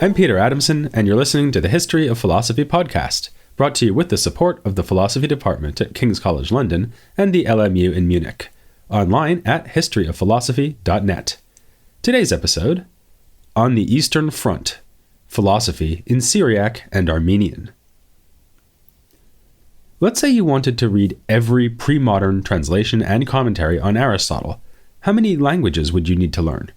I'm Peter Adamson, and you're listening to the History of Philosophy podcast, brought to you with the support of the Philosophy Department at King's College London and the LMU in Munich, online at historyofphilosophy.net. Today's episode, On the Eastern Front, Philosophy in Syriac and Armenian. Let's say you wanted to read every pre-modern translation and commentary on Aristotle. How many languages would you need to learn?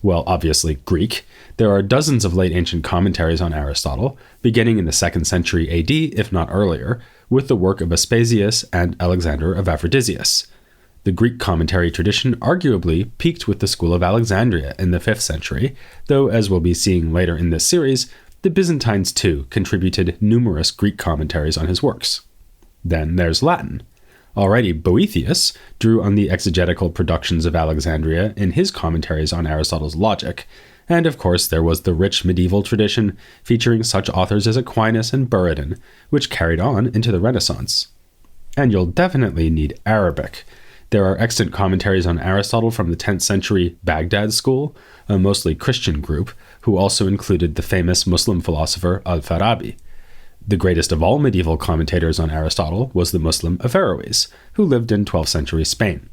Well, obviously Greek. There are dozens of late ancient commentaries on Aristotle, beginning in the 2nd century AD, if not earlier, with the work of Aspasius and Alexander of Aphrodisias. The Greek commentary tradition arguably peaked with the school of Alexandria in the 5th century, though, as we'll be seeing later in this series, the Byzantines too contributed numerous Greek commentaries on his works. Then there's Latin. Already Boethius drew on the exegetical productions of Alexandria in his commentaries on Aristotle's logic, and of course there was the rich medieval tradition featuring such authors as Aquinas and Buridan, which carried on into the Renaissance. And you'll definitely need Arabic. There are extant commentaries on Aristotle from the 10th century Baghdad school, a mostly Christian group, who also included the famous Muslim philosopher Al-Farabi. The greatest of all medieval commentators on Aristotle was the Muslim Averroes, who lived in 12th century Spain.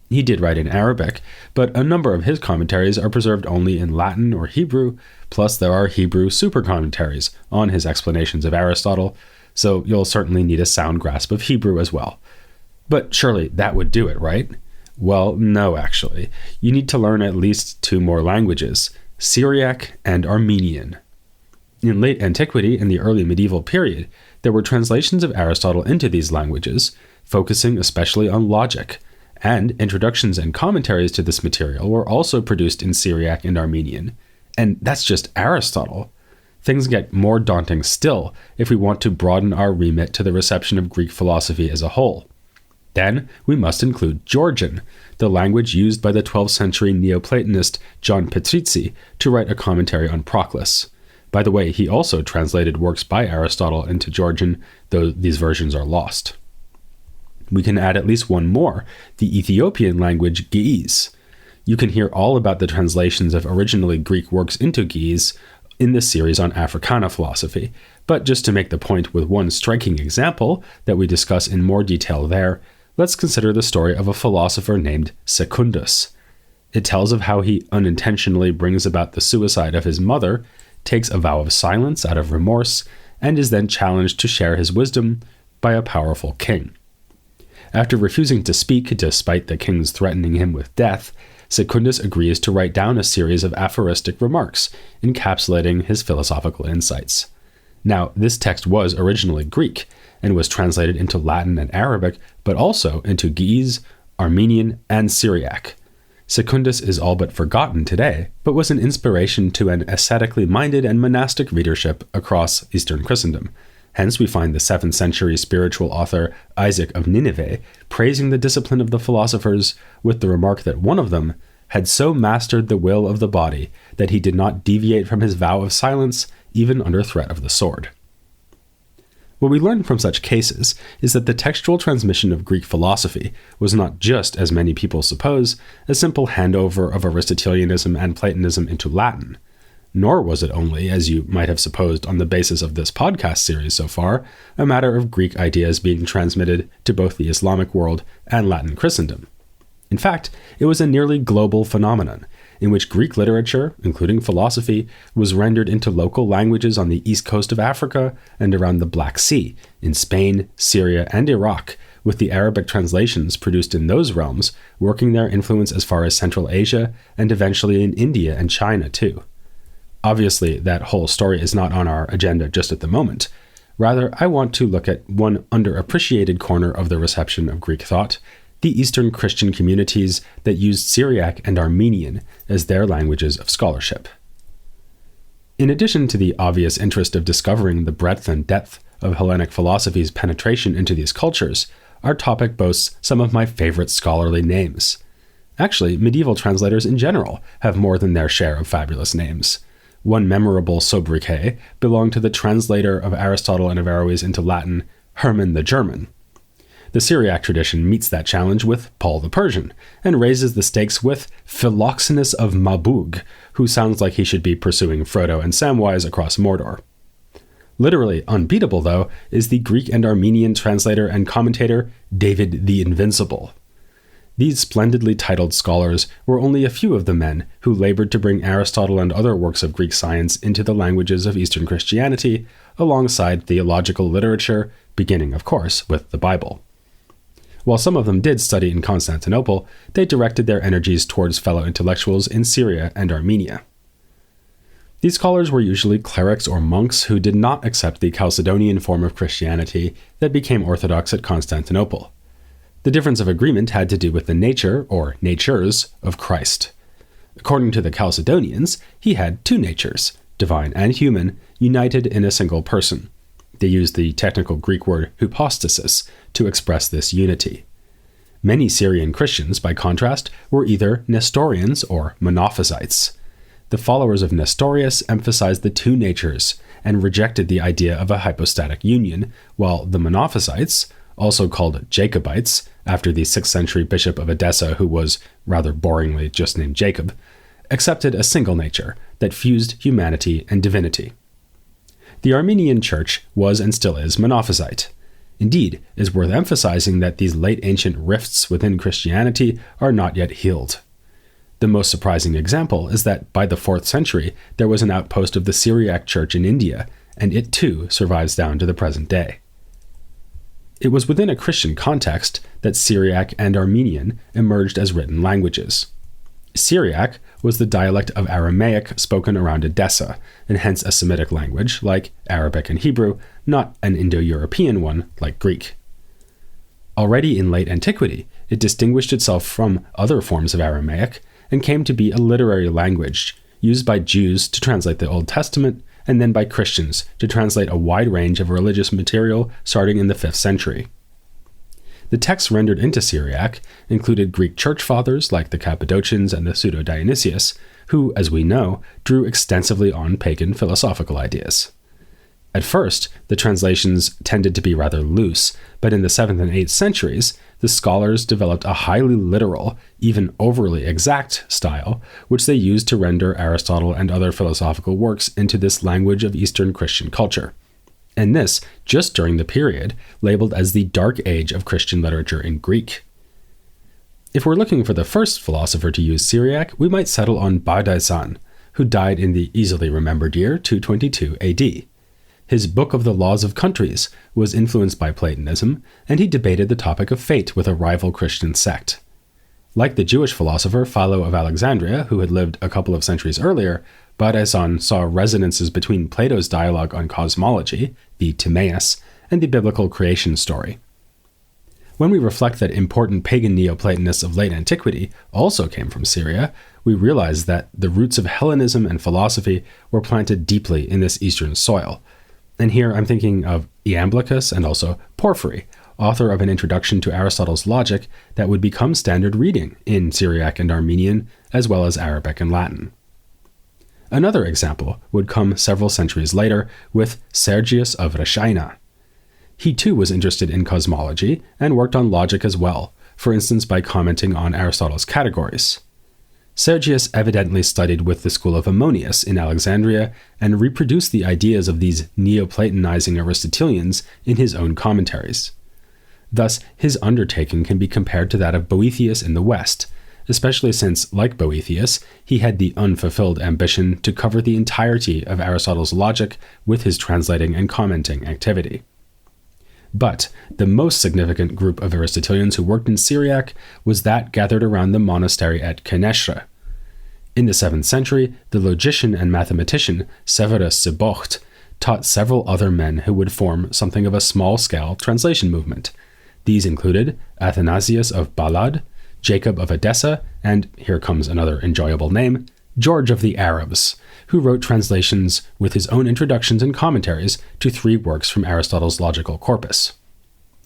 He did write in Arabic, but a number of his commentaries are preserved only in Latin or Hebrew, plus there are Hebrew super-commentaries on his explanations of Aristotle, so you'll certainly need a sound grasp of Hebrew as well. But surely that would do it, right? Well, no, actually. You need to learn at least 2 more languages, Syriac and Armenian. In late antiquity and the early medieval period, there were translations of Aristotle into these languages, focusing especially on logic, and introductions and commentaries to this material were also produced in Syriac and Armenian. And that's just Aristotle. Things get more daunting still if we want to broaden our remit to the reception of Greek philosophy as a whole. Then we must include Georgian, the language used by the 12th century Neoplatonist John Patrizzi to write a commentary on Proclus. By the way, he also translated works by Aristotle into Georgian, though these versions are lost. We can add at least one more, the Ethiopian language Ge'ez. You can hear all about the translations of originally Greek works into Ge'ez in this series on Africana philosophy, but just to make the point with one striking example that we discuss in more detail there, let's consider the story of a philosopher named Secundus. It tells of how he unintentionally brings about the suicide of his mother, takes a vow of silence out of remorse, and is then challenged to share his wisdom by a powerful king. After refusing to speak despite the king's threatening him with death, Secundus agrees to write down a series of aphoristic remarks, encapsulating his philosophical insights. Now, this text was originally Greek, and was translated into Latin and Arabic, but also into Ge'ez, Armenian, and Syriac. Secundus is all but forgotten today, but was an inspiration to an ascetically minded and monastic readership across Eastern Christendom. Hence we find the 7th century spiritual author Isaac of Nineveh praising the discipline of the philosophers with the remark that one of them had so mastered the will of the body that he did not deviate from his vow of silence even under threat of the sword. What we learn from such cases is that the textual transmission of Greek philosophy was not just, as many people suppose, a simple handover of Aristotelianism and Platonism into Latin, nor was it only, as you might have supposed on the basis of this podcast series so far, a matter of Greek ideas being transmitted to both the Islamic world and Latin Christendom. In fact, it was a nearly global phenomenon, in which Greek literature, including philosophy, was rendered into local languages on the east coast of Africa and around the Black Sea, in Spain, Syria, and Iraq, with the Arabic translations produced in those realms working their influence as far as Central Asia and eventually in India and China too. Obviously, that whole story is not on our agenda just at the moment. Rather, I want to look at one underappreciated corner of the reception of Greek thought, the Eastern Christian communities that used Syriac and Armenian as their languages of scholarship. In addition to the obvious interest of discovering the breadth and depth of Hellenic philosophy's penetration into these cultures, our topic boasts some of my favorite scholarly names. Actually, medieval translators in general have more than their share of fabulous names. One memorable sobriquet belonged to the translator of Aristotle and Averroes into Latin, Hermann the German. The Syriac tradition meets that challenge with Paul the Persian, and raises the stakes with Philoxenus of Mabug, who sounds like he should be pursuing Frodo and Samwise across Mordor. Literally unbeatable, though, is the Greek and Armenian translator and commentator David the Invincible. These splendidly titled scholars were only a few of the men who labored to bring Aristotle and other works of Greek science into the languages of Eastern Christianity, alongside theological literature, beginning, of course, with the Bible. While some of them did study in Constantinople, they directed their energies towards fellow intellectuals in Syria and Armenia. These scholars were usually clerics or monks who did not accept the Chalcedonian form of Christianity that became orthodox at Constantinople. The difference of agreement had to do with the nature, or natures, of Christ. According to the Chalcedonians, he had two natures, divine and human, united in a single person. They used the technical Greek word hypostasis to express this unity. Many Syrian Christians, by contrast, were either Nestorians or Monophysites. The followers of Nestorius emphasized the two natures and rejected the idea of a hypostatic union, while the Monophysites, also called Jacobites, after the 6th century bishop of Edessa who was, rather boringly, just named Jacob, accepted a single nature that fused humanity and divinity. The Armenian Church was and still is Monophysite. Indeed, it is worth emphasizing that these late ancient rifts within Christianity are not yet healed. The most surprising example is that by the 4th century, there was an outpost of the Syriac Church in India, and it too survives down to the present day. It was within a Christian context that Syriac and Armenian emerged as written languages. Syriac was the dialect of Aramaic spoken around Edessa, and hence a Semitic language like Arabic and Hebrew, not an Indo-European one like Greek. Already in late antiquity, it distinguished itself from other forms of Aramaic and came to be a literary language used by Jews to translate the Old Testament and then by Christians to translate a wide range of religious material starting in the 5th century. The texts rendered into Syriac included Greek church fathers like the Cappadocians and the Pseudo-Dionysius, who, as we know, drew extensively on pagan philosophical ideas. At first, the translations tended to be rather loose, but in the 7th and 8th centuries, the scholars developed a highly literal, even overly exact style, which they used to render Aristotle and other philosophical works into this language of Eastern Christian culture. And this just during the period labeled as the Dark Age of Christian literature in Greek. If we're looking for the first philosopher to use Syriac, we might settle on Badaizan, who died in the easily remembered year 222 AD. His Book of the Laws of Countries was influenced by Platonism, and he debated the topic of fate with a rival Christian sect. Like the Jewish philosopher Philo of Alexandria, who had lived a couple of centuries earlier, Badaizan saw resonances between Plato's dialogue on cosmology, the Timaeus, and the biblical creation story. When we reflect that important pagan Neoplatonists of late antiquity also came from Syria, we realize that the roots of Hellenism and philosophy were planted deeply in this eastern soil. And here I'm thinking of Iamblichus and also Porphyry, author of an introduction to Aristotle's logic that would become standard reading in Syriac and Armenian, as well as Arabic and Latin. Another example would come several centuries later with Sergius of Rashaina. He too was interested in cosmology and worked on logic as well, for instance by commenting on Aristotle's categories. Sergius evidently studied with the school of Ammonius in Alexandria and reproduced the ideas of these Neoplatonizing Aristotelians in his own commentaries. Thus, his undertaking can be compared to that of Boethius in the West, especially since, like Boethius, he had the unfulfilled ambition to cover the entirety of Aristotle's logic with his translating and commenting activity. But the most significant group of Aristotelians who worked in Syriac was that gathered around the monastery at Keneshra. In the 7th century, the logician and mathematician Severus Sebocht taught several other men who would form something of a small-scale translation movement. These included Athanasius of Balad, Jacob of Edessa, and, here comes another enjoyable name, George of the Arabs, who wrote translations with his own introductions and commentaries to 3 works from Aristotle's logical corpus.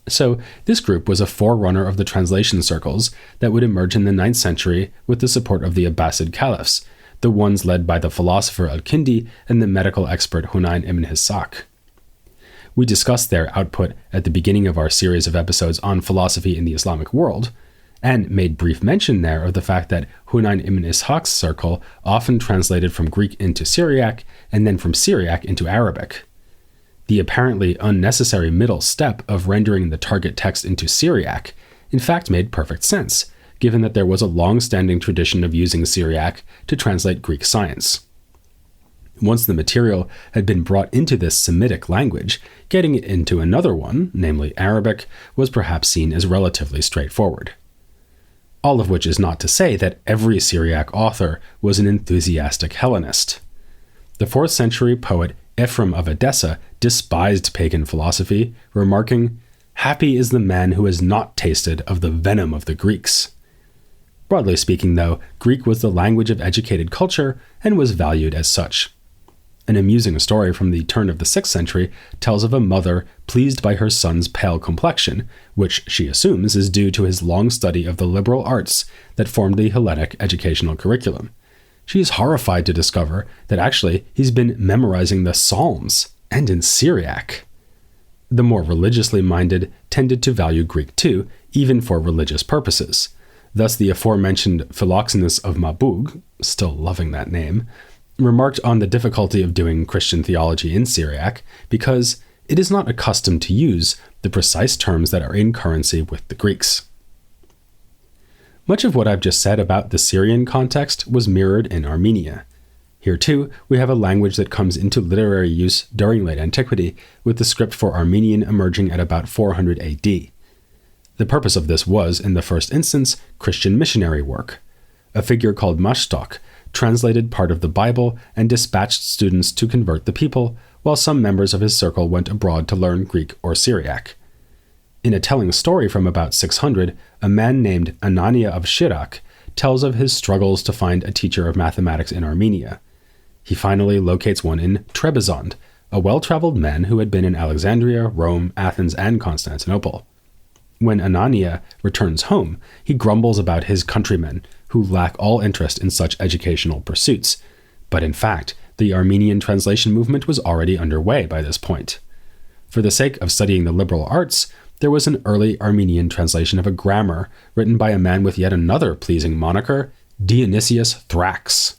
So, this group was a forerunner of the translation circles that would emerge in the 9th century with the support of the Abbasid caliphs, the ones led by the philosopher Al-Kindi and the medical expert Hunayn ibn Hisaq. We discussed their output at the beginning of our series of episodes on philosophy in the Islamic world, and made brief mention there of the fact that Hunayn ibn Ishaq's circle often translated from Greek into Syriac and then from Syriac into Arabic. The apparently unnecessary middle step of rendering the target text into Syriac in fact made perfect sense, given that there was a long-standing tradition of using Syriac to translate Greek science. Once the material had been brought into this Semitic language, getting it into another one, namely Arabic, was perhaps seen as relatively straightforward. All of which is not to say that every Syriac author was an enthusiastic Hellenist. The 4th century poet Ephraim of Edessa despised pagan philosophy, remarking, "Happy is the man who has not tasted of the venom of the Greeks." Broadly speaking, though, Greek was the language of educated culture and was valued as such. An amusing story from the turn of the 6th century tells of a mother pleased by her son's pale complexion, which she assumes is due to his long study of the liberal arts that formed the Hellenic educational curriculum. She is horrified to discover that actually he's been memorizing the Psalms, and in Syriac. The more religiously minded tended to value Greek too, even for religious purposes. Thus the aforementioned Philoxenus of Mabug, still loving that name, remarked on the difficulty of doing Christian theology in Syriac because it is not accustomed to use the precise terms that are in currency with the Greeks. Much of what I've just said about the Syrian context was mirrored in Armenia. Here too, we have a language that comes into literary use during late antiquity, with the script for Armenian emerging at about 400 AD. The purpose of this was, in the first instance, Christian missionary work. A figure called Mashtok translated part of the Bible and dispatched students to convert the people, while some members of his circle went abroad to learn Greek or Syriac. In a telling story from about 600, a man named Anania of Syriac tells of his struggles to find a teacher of mathematics in Armenia. He finally locates one in Trebizond, a well-traveled man who had been in Alexandria, Rome, Athens, and Constantinople. When Anania returns home, he grumbles about his countrymen, who lack all interest in such educational pursuits. But in fact, the Armenian translation movement was already underway by this point. For the sake of studying the liberal arts, there was an early Armenian translation of a grammar written by a man with yet another pleasing moniker, Dionysius Thrax.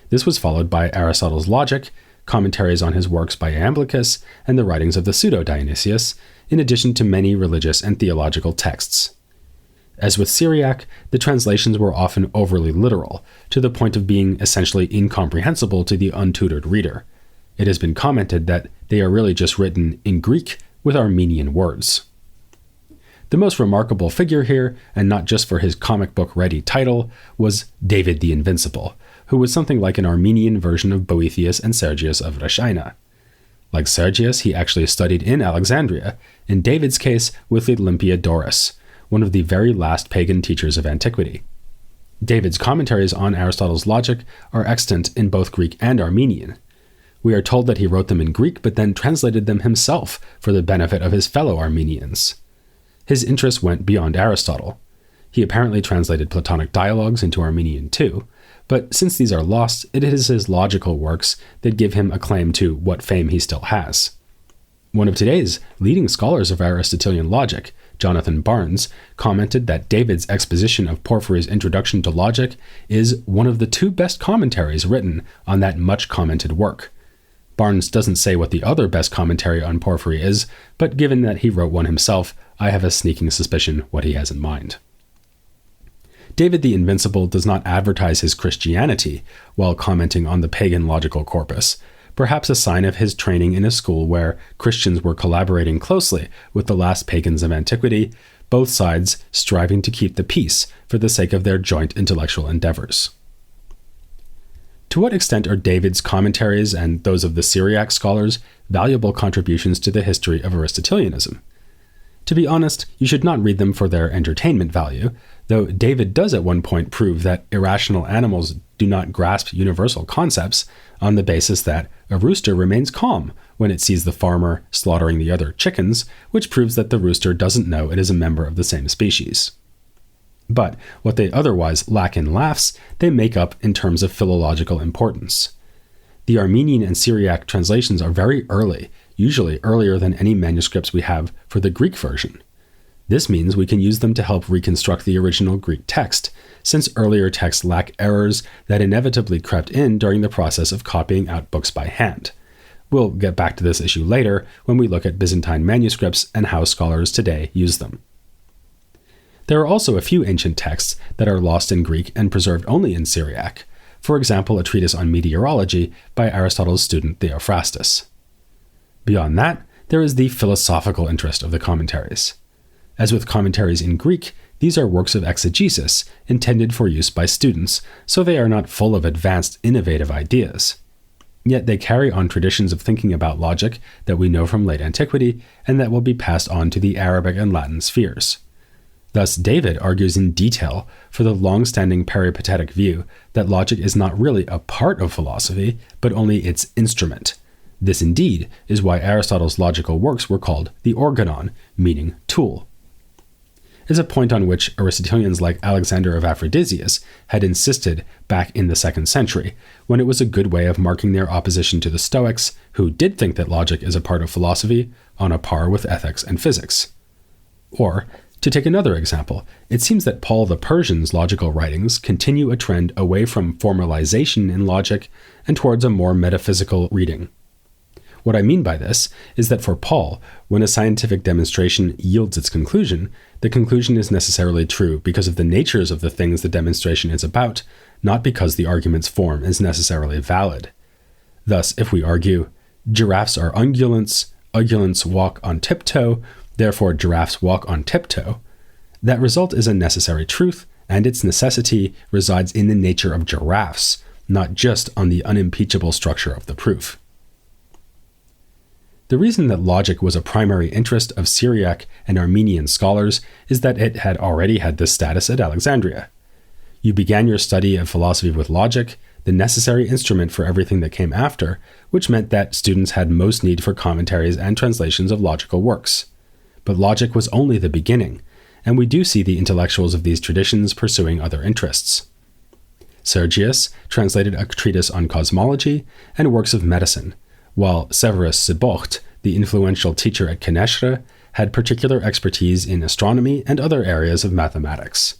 This was followed by Aristotle's Logic, commentaries on his works by Iamblichus, and the writings of the pseudo-Dionysius, in addition to many religious and theological texts. As with Syriac, the translations were often overly literal, to the point of being essentially incomprehensible to the untutored reader. It has been commented that they are really just written in Greek with Armenian words. The most remarkable figure here, and not just for his comic book-ready title, was David the Invincible, who was something like an Armenian version of Boethius and Sergius of Rashaina. Like Sergius, he actually studied in Alexandria, in David's case with Olympiodorus, one of the very last pagan teachers of antiquity. David's commentaries on Aristotle's Logic are extant in both Greek and Armenian. We are told that he wrote them in Greek but then translated them himself for the benefit of his fellow Armenians. His interest went beyond Aristotle. He apparently translated Platonic dialogues into Armenian too, but since these are lost, it is his logical works that give him a claim to what fame he still has. One of today's leading scholars of Aristotelian logic, Jonathan Barnes, commented that David's exposition of Porphyry's introduction to logic is one of the 2 best commentaries written on that much-commented work. Barnes doesn't say what the other best commentary on Porphyry is, but given that he wrote one himself, I have a sneaking suspicion what he has in mind. David the Invincible does not advertise his Christianity while commenting on the pagan logical corpus, perhaps a sign of his training in a school where Christians were collaborating closely with the last pagans of antiquity, both sides striving to keep the peace for the sake of their joint intellectual endeavors. To what extent are David's commentaries and those of the Syriac scholars valuable contributions to the history of Aristotelianism? To be honest, you should not read them for their entertainment value, though David does at one point prove that irrational animals do not grasp universal concepts on the basis that a rooster remains calm when it sees the farmer slaughtering the other chickens, which proves that the rooster doesn't know it is a member of the same species. But what they otherwise lack in laughs, they make up in terms of philological importance. The Armenian and Syriac translations are very early, usually earlier than any manuscripts we have for the Greek version. This means we can use them to help reconstruct the original Greek text, since earlier texts lack errors that inevitably crept in during the process of copying out books by hand. We'll get back to this issue later when we look at Byzantine manuscripts and how scholars today use them. There are also a few ancient texts that are lost in Greek and preserved only in Syriac, for example, a treatise on meteorology by Aristotle's student Theophrastus. Beyond that, there is the philosophical interest of the commentaries. As with commentaries in Greek, these are works of exegesis intended for use by students, so they are not full of advanced, innovative ideas. Yet they carry on traditions of thinking about logic that we know from late antiquity and that will be passed on to the Arabic and Latin spheres. Thus, David argues in detail for the long-standing peripatetic view that logic is not really a part of philosophy, but only its instrument. This indeed is why Aristotle's logical works were called the organon, meaning tool. It's a point on which Aristotelians like Alexander of Aphrodisias had insisted back in the 2nd century, when it was a good way of marking their opposition to the Stoics, who did think that logic is a part of philosophy, on a par with ethics and physics. Or, to take another example, it seems that Paul the Persian's logical writings continue a trend away from formalization in logic and towards a more metaphysical reading. What I mean by this is that for Paul, when a scientific demonstration yields its conclusion, the conclusion is necessarily true because of the natures of the things the demonstration is about, not because the argument's form is necessarily valid. Thus, if we argue, giraffes are ungulates, ungulates walk on tiptoe, therefore giraffes walk on tiptoe, that result is a necessary truth, and its necessity resides in the nature of giraffes, not just on the unimpeachable structure of the proof. The reason that logic was a primary interest of Syriac and Armenian scholars is that it had already had this status at Alexandria. You began your study of philosophy with logic, the necessary instrument for everything that came after, which meant that students had most need for commentaries and translations of logical works. But logic was only the beginning, and we do see the intellectuals of these traditions pursuing other interests. Sergius translated a treatise on cosmology and works of medicine, while Severus Sibocht, the influential teacher at Keneshre, had particular expertise in astronomy and other areas of mathematics.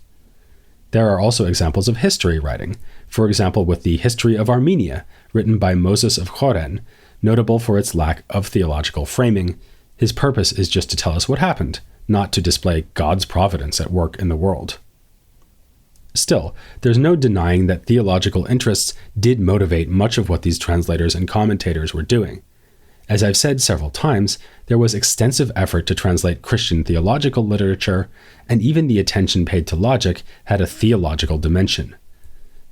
There are also examples of history writing, for example with the History of Armenia, written by Moses of Choren, notable for its lack of theological framing. His purpose is just to tell us what happened, not to display God's providence at work in the world. Still, there's no denying that theological interests did motivate much of what these translators and commentators were doing. As I've said several times, there was extensive effort to translate Christian theological literature, and even the attention paid to logic had a theological dimension.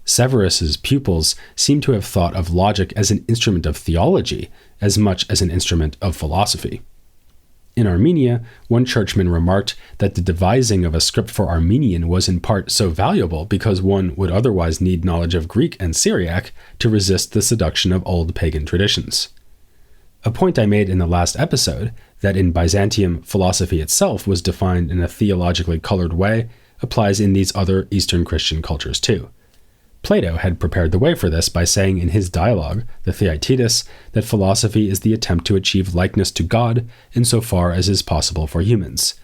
Severus's pupils seem to have thought of logic as an instrument of theology as much as an instrument of philosophy. In Armenia, one churchman remarked that the devising of a script for Armenian was in part so valuable because one would otherwise need knowledge of Greek and Syriac to resist the seduction of old pagan traditions. A point I made in the last episode, that in Byzantium philosophy itself was defined in a theologically colored way, applies in these other Eastern Christian cultures too. Plato had prepared the way for this by saying in his dialogue, the Theaetetus, that philosophy is the attempt to achieve likeness to God insofar as is possible for humans.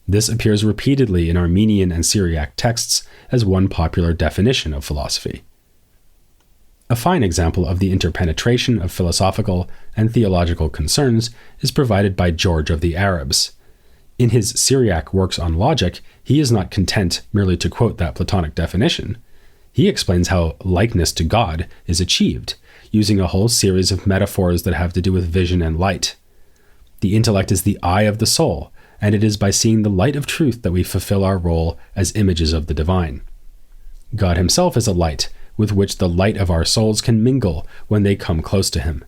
This appears repeatedly in Armenian and Syriac texts as one popular definition of philosophy. A fine example of the interpenetration of philosophical and theological concerns is provided by George of the Arabs. In his Syriac works on logic, he is not content merely to quote that Platonic definition. He explains how likeness to God is achieved, using a whole series of metaphors that have to do with vision and light. The intellect is the eye of the soul, and it is by seeing the light of truth that we fulfill our role as images of the divine. God himself is a light, with which the light of our souls can mingle when they come close to him.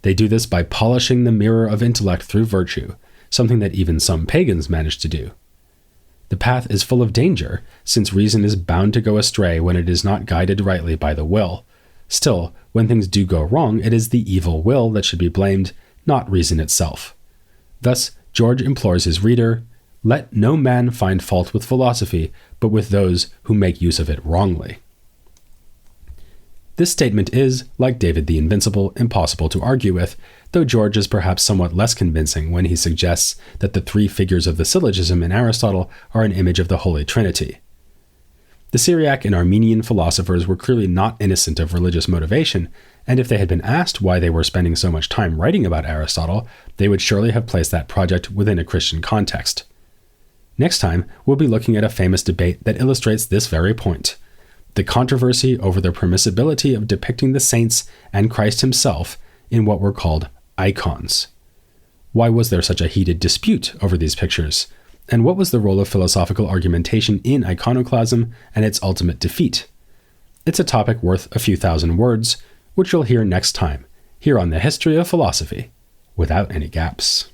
They do this by polishing the mirror of intellect through virtue, something that even some pagans manage to do. The path is full of danger, since reason is bound to go astray when it is not guided rightly by the will. Still, when things do go wrong, it is the evil will that should be blamed, not reason itself. Thus, George implores his reader, "Let no man find fault with philosophy, but with those who make use of it wrongly." This statement is, like David the Invincible, impossible to argue with, though George is perhaps somewhat less convincing when he suggests that the three figures of the syllogism in Aristotle are an image of the Holy Trinity. The Syriac and Armenian philosophers were clearly not innocent of religious motivation, and if they had been asked why they were spending so much time writing about Aristotle, they would surely have placed that project within a Christian context. Next time, we'll be looking at a famous debate that illustrates this very point: the controversy over the permissibility of depicting the saints and Christ himself in what were called icons. Why was there such a heated dispute over these pictures? And what was the role of philosophical argumentation in iconoclasm and its ultimate defeat? It's a topic worth a few thousand words, which you'll hear next time, here on the History of Philosophy, without any gaps.